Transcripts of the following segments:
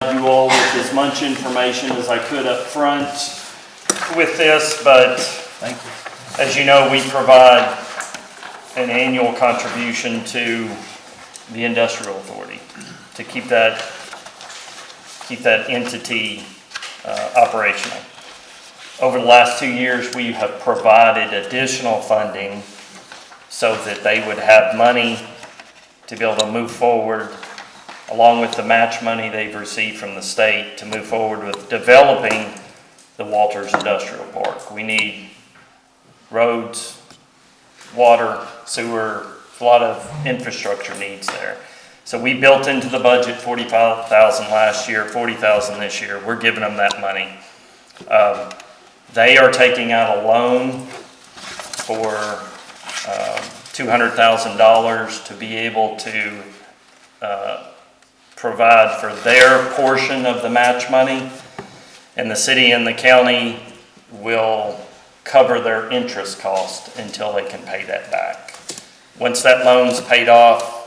You all with as much information as I could up front with this, but Thank you. as you know, we provide an annual contribution to the Industrial Authority to keep that entity operational. Over the last 2 years, we have provided additional funding so that they would have money to be able to move forward, along with the match money they've received from the state, to move forward with developing the Walters Industrial Park. We need roads, water, sewer, a lot of infrastructure needs there. So we built into the budget $45,000 last year, $40,000 this year. We're giving them that money. They are taking out a loan for $200,000 to be able to provide for their portion of the match money, and the city and the county will cover their interest cost until they can pay that back. Once that loan's paid off,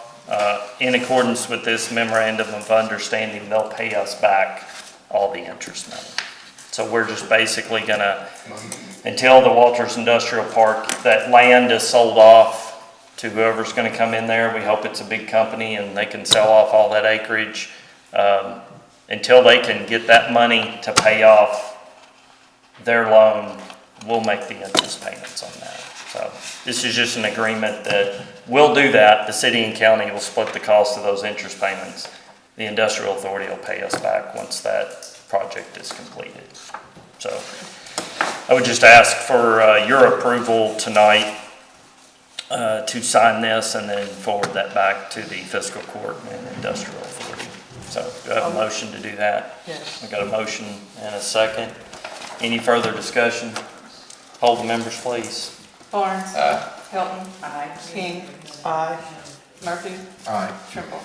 in accordance with this memorandum of understanding, they'll pay us back all the interest money. So we're just basically gonna, until the Walters Industrial Park, that land is sold off to whoever's gonna come in there. We hope it's a big company and they can sell off all that acreage. Until they can get that money to pay off their loan, we'll make the interest payments on that. So this is just an agreement that we'll do that. The city and county will split the cost of those interest payments. The Industrial Authority will pay us back once that project is completed. So I would just ask for your approval tonight to sign this and then forward that back to the fiscal court and Industrial Authority. So do I have a motion to do that? Yes. We got a motion and a second. Any further discussion? Hold the members, please. Barnes. Aye. Hilton. Aye. King. Aye. Murphy. Aye. Trimble.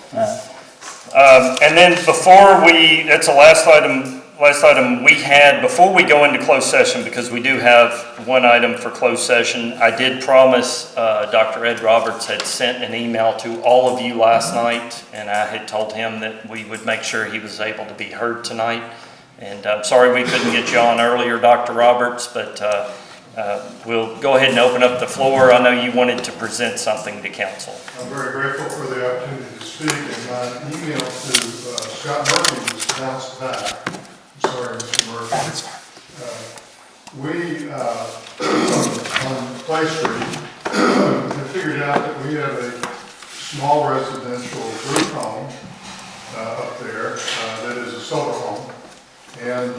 And then before that's the last item we had, before we go into closed session, because we do have one item for closed session, I did promise, Dr. Ed Roberts had sent an email to all of you last night, and I had told him that we would make sure he was able to be heard tonight. And I'm sorry we couldn't get you on earlier, Dr. Roberts, but we'll go ahead and open up the floor. I know you wanted to present something to council. I'm very grateful for the opportunity to speak, and my email to Scott Murphy was bounced back. I'm sorry, Mr. Murphy. That's fine. We, on Clay Street, have figured out that we have a small residential group home up there that is a solar home, and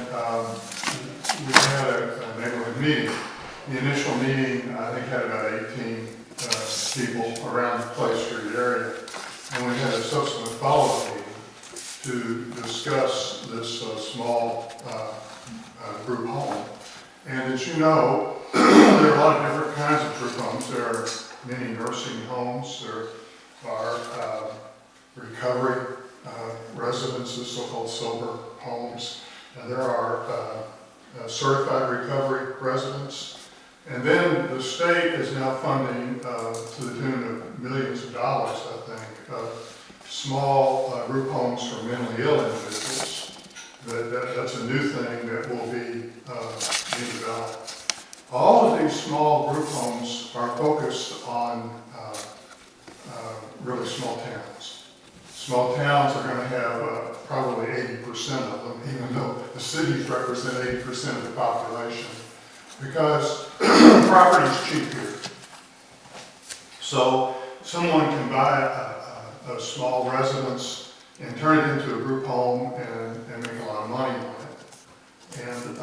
we had a neighborhood meeting. The initial meeting, I think, had about 18 people around the Clay Street area, and we had a subsequent follow-up meeting to discuss this small group home. And as you know, there are a lot of different kinds of group homes. There are many nursing homes, there are recovery residences, so-called sober homes, and there are certified recovery residents. And then the state is now funding, to the tune of millions of dollars, I think, small group homes for mentally ill individuals. That's a new thing that will be being developed. All of these small group homes are focused on really small towns. Small towns are going to have probably 80% of them, even though the cities represent 80% of the population, because property is cheap here. So someone can buy a small residence and turn it into a group home and make a lot of money on it. And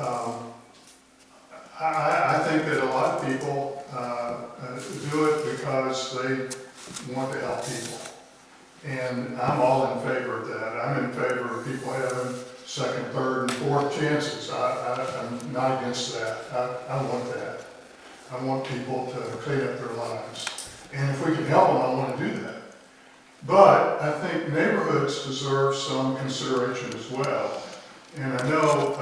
I think that a lot of people do it because they want to help people. And I'm all in favor of that. I'm in favor of people having second, third, and fourth chances. I'm not against that. I want that. I want people to clean up their lives. And if we can help them, I want to do that. But I think neighborhoods deserve some consideration as well. And I know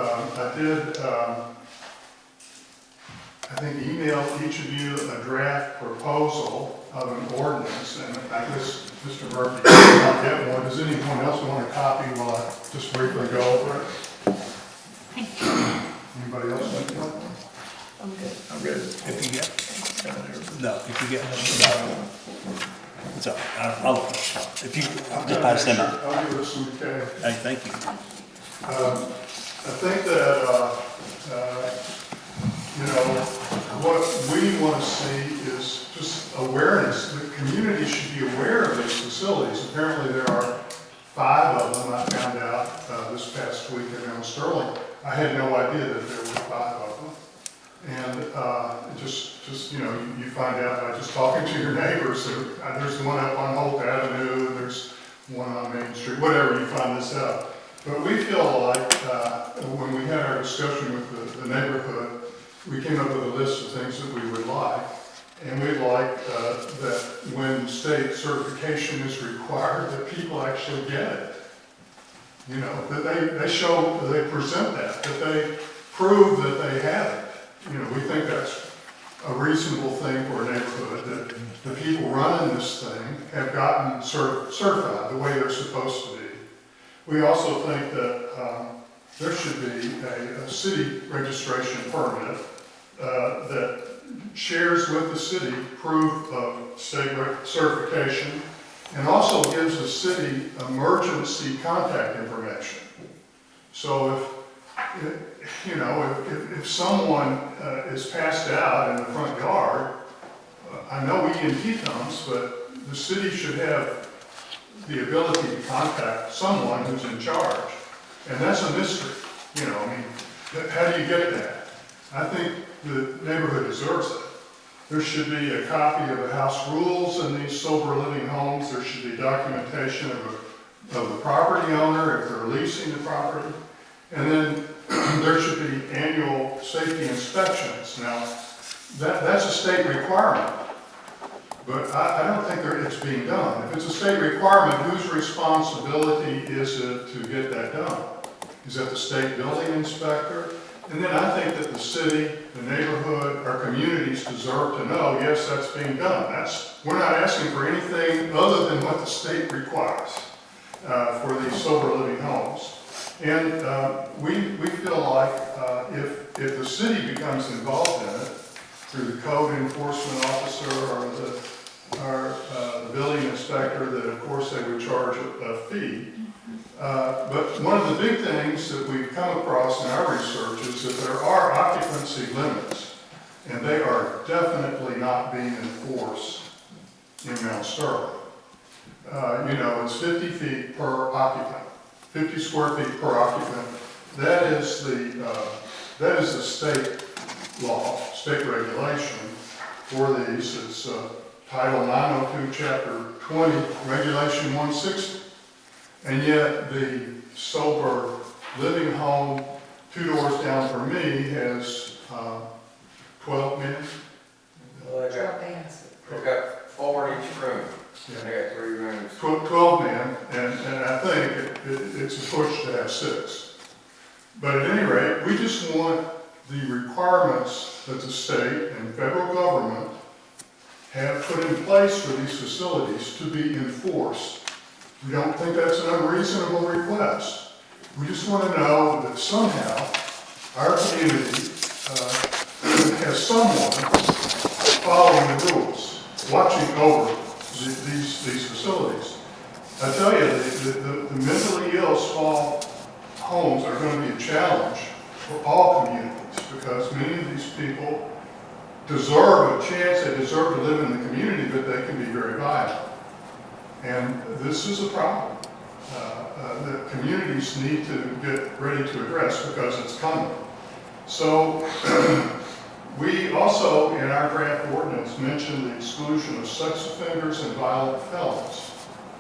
I I think, emailed each of you a draft proposal of an ordinance, and I guess Mr. Murphy, I'll get one. Does anyone else want a copy while I just briefly go over it? Anybody else want one? I'm good. I'm good. If you get, no, if you get, no. So, I'll, if you, I'll just pass them out. I'll give this one to Kay. Hey, thank you. I think that, you know, what we want to see is just awareness. The community should be aware of these facilities. Apparently there are 5 of them, I found out this past week in Mount Sterling. I had no idea that there were 5 of them. And just you know, you find out by just talking to your neighbors. There's one up on Holt Avenue, there's one on Main Street, whatever, you find this out. But we feel like when we had our discussion with the neighborhood, we came up with a list of things that we would like. And we'd like that when state certification is required, that people actually get it. You know, that they present that they prove that they have it. You know, we think that's a reasonable thing for a neighborhood, that the people running this thing have gotten certified the way they're supposed to be. We also think that there should be a city registration permit that shares with the city proof of state certification and also gives the city emergency contact information. So you know, if someone is passed out in the front yard, I know EMT comes, but the city should have the ability to contact someone who's in charge. And that's a mystery, you know, I mean, how do you get that? I think the neighborhood deserves it. There should be a copy of the house rules in these sober living homes. There should be documentation of the property owner if they're leasing the property. And then there should be annual safety inspections. Now, that's a state requirement, but I don't think it's being done. If it's a state requirement, whose responsibility is it to get that done? Is that the state building inspector? And then I think that the city, the neighborhood, our communities deserve to know, yes, that's being done. We're not asking for anything other than what the state requires for these sober living homes. And we feel like if the city becomes involved in it, through the code enforcement officer or the building inspector, that of course they would charge a fee. But one of the big things that we've come across in our research is that there are occupancy limits, and they are definitely not being enforced in Mount Sterling. You know, it's 50 feet per occupant, 50 square feet per occupant. That is the state law, state regulation for these. It's Title 902, Chapter 20, Regulation 160. And yet the sober living home 2 doors down from me has 12 men. Well, they've got 4 in each room. Yeah. They got 3 rooms. 12 men, and I think it's a push to have 6. But at any rate, we just want the requirements that the state and federal government have put in place for these facilities to be enforced. We don't think that's an unreasonable request. We just want to know that somehow our community has someone following the rules, watching over these facilities. I tell you, the mentally ill small homes are going to be a challenge for all communities, because many of these people deserve a chance, they deserve to live in the community, but they can be very violent. And this is a problem that communities need to get ready to address, because it's coming. So we also, in our draft ordinance, mentioned the exclusion of sex offenders and violent felons,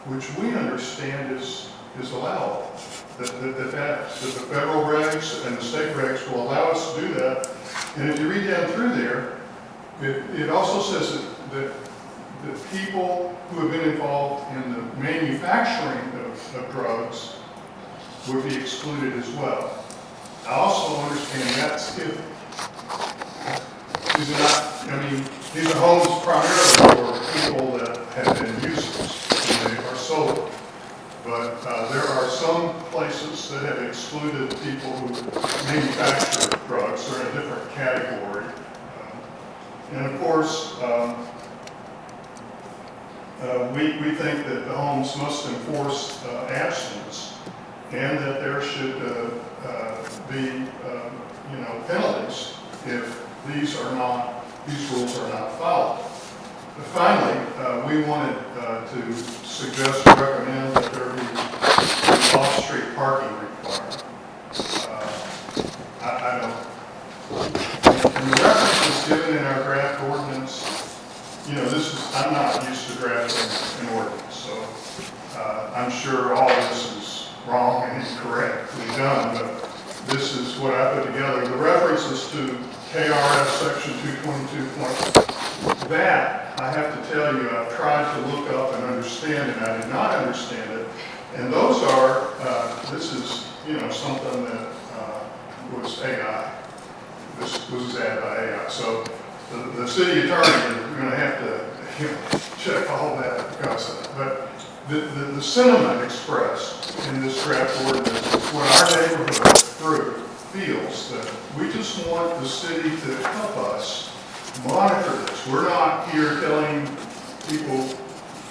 which we understand is allowable. That the federal regs and the state regs will allow us to do that. And if you read down through there, it also says that people who have been involved in the manufacturing of drugs would be excluded as well. I also understand that's if these are not, I mean, these are homes primarily for people that have been useless, and they are sold. But there are some places that have excluded people who manufacture drugs. They're in a different category. And of course, we think that the homes must enforce abstinence, and that there should be, penalties if these rules are not followed. But finally, we wanted to suggest or recommend that there be an off-street parking requirement. I don't, and the reference is given in our draft ordinance. I'm not used to drafting an ordinance, so I'm sure all this is wrong and incorrectly done, but this is what I put together. The references to KRS section 222. That, I have to tell you, I've tried to look up and understand, and I did not understand it. And those are, this is, something that was AI. This was added by AI. So the city attorney is going to have to check all that because of that. But the sentiment expressed in this draft ordinance is what our neighborhood group feels, that we just want the city to help us monitor this. We're not here telling people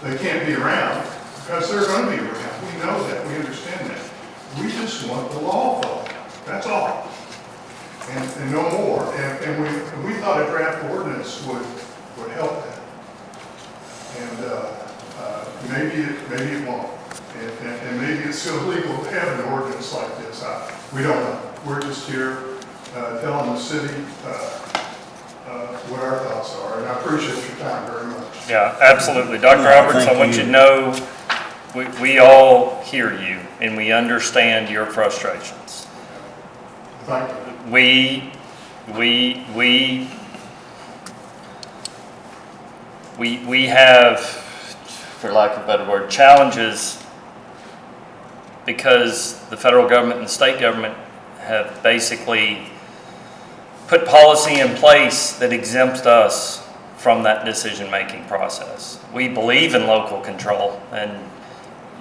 they can't be around, because they're going to be around. We know that. We understand that. We just want the law followed. That's all. And no more. And we thought a draft ordinance would help that. And maybe it won't. And maybe it's illegal to have an ordinance like this. We don't know. We're just here telling the city what our thoughts are. And I appreciate your time very much. Yeah, absolutely. Dr. Roberts, I want you to know we all hear you and we understand your frustrations. Thank you. We have, for lack of a better word, challenges because the federal government and the state government have basically put policy in place that exempts us from that decision-making process. We believe in local control, and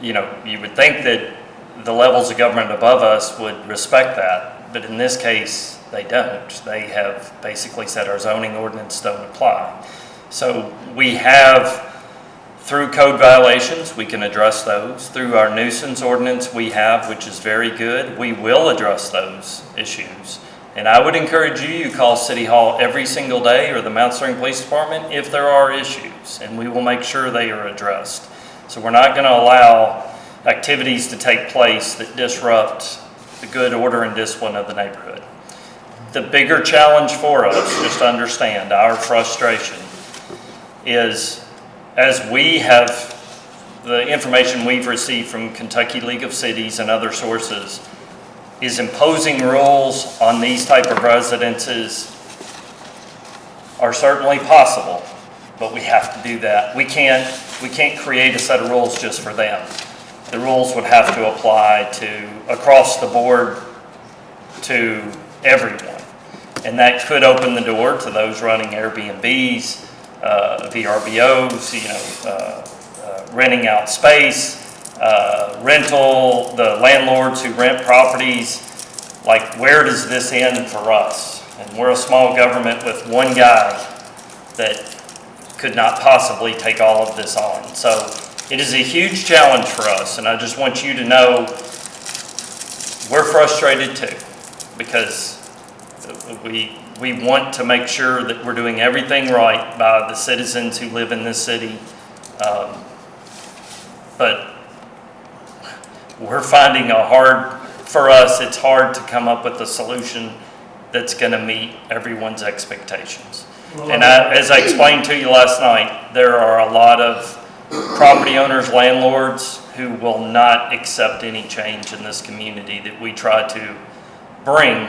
you would think that the levels of government above us would respect that, but in this case, they don't. They have basically said our zoning ordinance don't apply. So we have, through code violations, we can address those. Through our nuisance ordinance we have, which is very good, we will address those issues. And I would encourage you to call City Hall every single day or the Mount Sterling Police Department if there are issues, and we will make sure they are addressed. So we're not going to allow activities to take place that disrupt the good order and discipline of the neighborhood. The bigger challenge for us, just to understand our frustration, is as we have the information we've received from Kentucky League of Cities and other sources, is imposing rules on these type of residences are certainly possible, but we have to do that. We can't create a set of rules just for them. The rules would have to apply to across the board to everyone, and that could open the door to those running Airbnbs, VRBOs, renting out space, rental, the landlords who rent properties. Like, where does this end for us? And we're a small government with one guy that could not possibly take all of this on. So it is a huge challenge for us, and I just want you to know we're frustrated too, because we want to make sure that we're doing everything right by the citizens who live in this city. But we're finding for us, it's hard to come up with a solution that's going to meet everyone's expectations. And as I explained to you last night, there are a lot of property owners, landlords who will not accept any change in this community that we try to bring.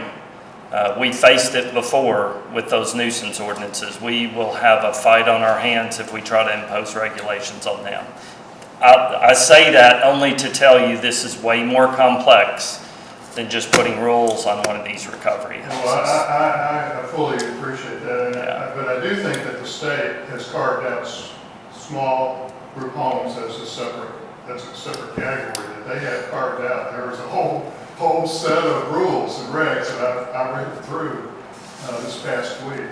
We faced it before with those nuisance ordinances. We will have a fight on our hands if we try to impose regulations on them. I say that only to tell you this is way more complex than just putting rules on one of these recovery Well, houses. I fully appreciate that, and but I do think that the state has carved out small group homes as a separate category, that they have carved out. There was a whole set of rules and regs that I read through this past week.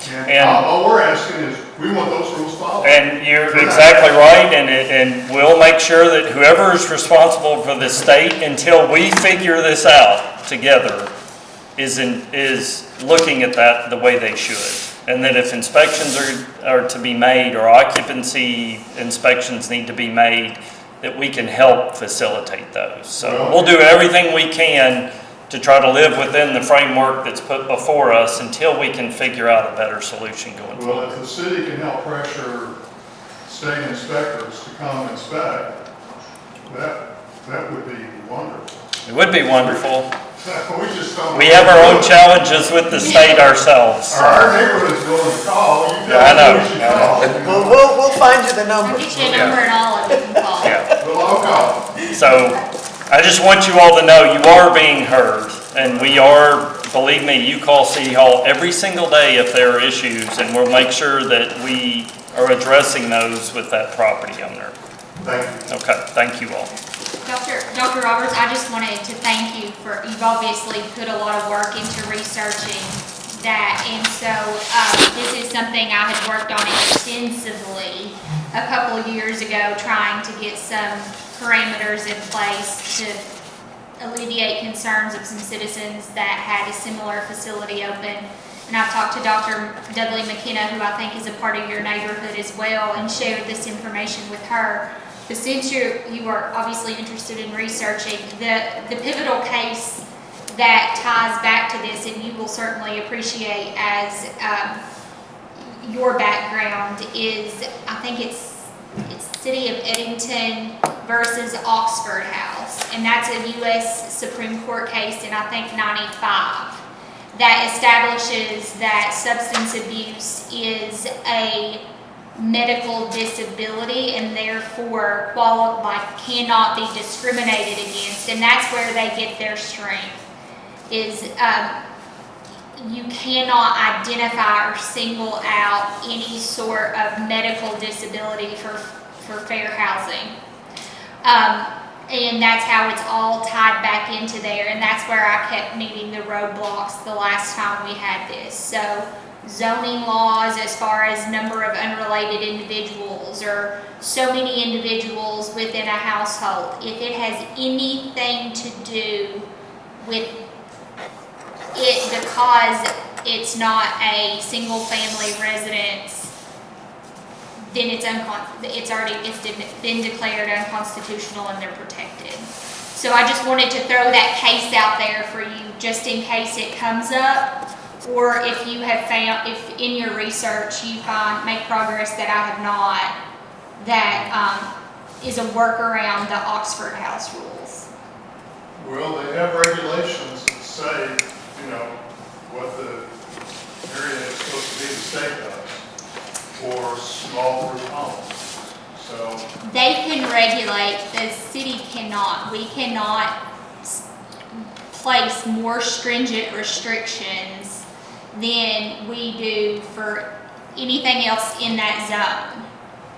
And all we're asking is, we want those rules followed. And you're exactly right, and we'll make sure that whoever is responsible for the state, until we figure this out together, is looking at that the way they should. And that if inspections are to be made, or occupancy inspections need to be made, that we can help facilitate those. So we'll do everything we can to try to live within the framework that's put before us until we can figure out a better solution going forward. Well, if the city can help pressure state inspectors to come inspect, that would be wonderful. It would be wonderful. We just don't. We have our own challenges with the state ourselves. So. Our neighborhood's going to call. You Yeah, I know. tell us who should call. We'll find you the I'll number. get you a number and all of you can call. Yeah. We'll all call. So I just want you all to know you are being heard, and we are, believe me, you call City Hall every single day if there are issues, and we'll make sure that we are addressing those with that property owner. Thank you. Okay, thank you all. Dr. Roberts, I just wanted to thank you for, you've obviously put a lot of work into researching that, and so this is something I had worked on extensively a couple of years ago, trying to get some parameters in place to alleviate concerns of some citizens that had a similar facility open. And I've talked to Dr. Dudley McKenna, who I think is a part of your neighborhood as well, and shared this information with her. But since you are obviously interested in researching, the pivotal case that ties back to this, and you will certainly appreciate as your background, is I think it's City of Eddington versus Oxford House, and that's a U.S. Supreme Court case in I think 95 that establishes that substance abuse is a medical disability and therefore cannot be discriminated against, and that's where they get their strength. Is you cannot identify or single out any sort of medical disability for fair housing. And that's how it's all tied back into there, and that's where I kept meeting the roadblocks the last time we had this. So zoning laws as far as number of unrelated individuals or so many individuals within a household, if it has anything to do with it because it's not a single family residence, then it's been declared unconstitutional and they're protected. So I just wanted to throw that case out there for you just in case it comes up, or if you have found, if in your research you make progress that I have not, that is a workaround the Oxford House rules. Well, they have regulations that say, what the area is supposed to be, the state does, for small group homes. So They can regulate, the city cannot. We cannot place more stringent restrictions than we do for anything else in that zone,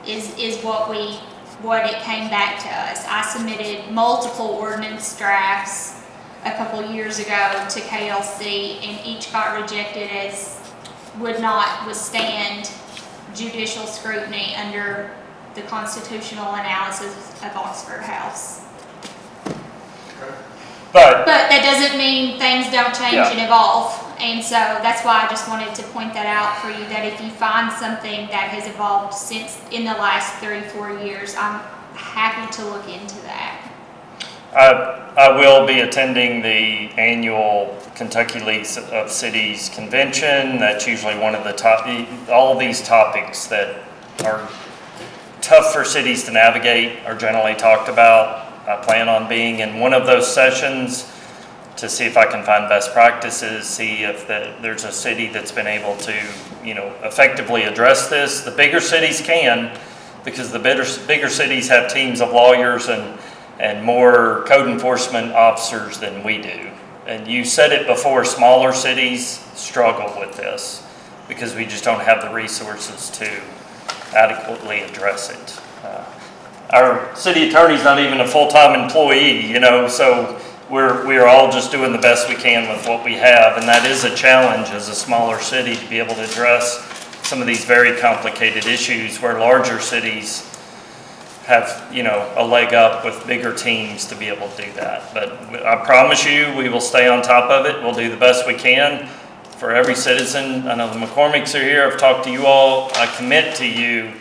is what it came back to us. I submitted multiple ordinance drafts a couple years ago to KLC, and each got rejected as would not withstand judicial scrutiny under the constitutional analysis of Oxford House. But But that doesn't mean things don't change Yeah. and evolve. And so that's why I just wanted to point that out for you, that if you find something that has evolved since in the last 3-4 years, I'm happy to look into that. I will be attending the annual Kentucky League of Cities convention. That's usually one of the all these topics that are tough for cities to navigate are generally talked about. I plan on being in one of those sessions to see if I can find best practices, see if there's a city that's been able to, effectively address this. The bigger cities can, because the bigger cities have teams of lawyers and and more code enforcement officers than we do. And you said it before, smaller cities struggle with this because we just don't have the resources to adequately address it. Our city attorney's not even a full-time employee, you know, so we're all just doing the best we can with what we have, and that is a challenge as a smaller city to be able to address some of these very complicated issues where larger cities have, you know, a leg up with bigger teams to be able to do that. But I promise you, we will stay on top of it. We'll do the best we can for every citizen. I know the McCormicks are here. I've talked to you all. I commit to you,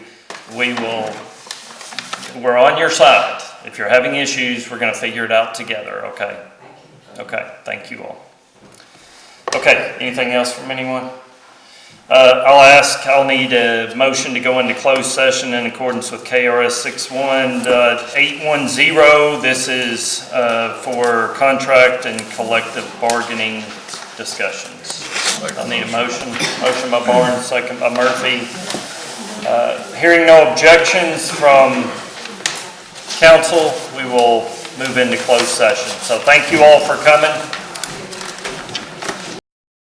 we're on your side. If you're having issues, we're going to figure it out together, okay? Okay, thank you all. Okay, anything else from anyone? I'll need a motion to go into closed session in accordance with KRS 61810. This is for contract and collective bargaining discussions. I'll need a motion. Motion by Barnes, second by Murphy. Hearing no objections from council, we will move into closed session. So thank you all for coming.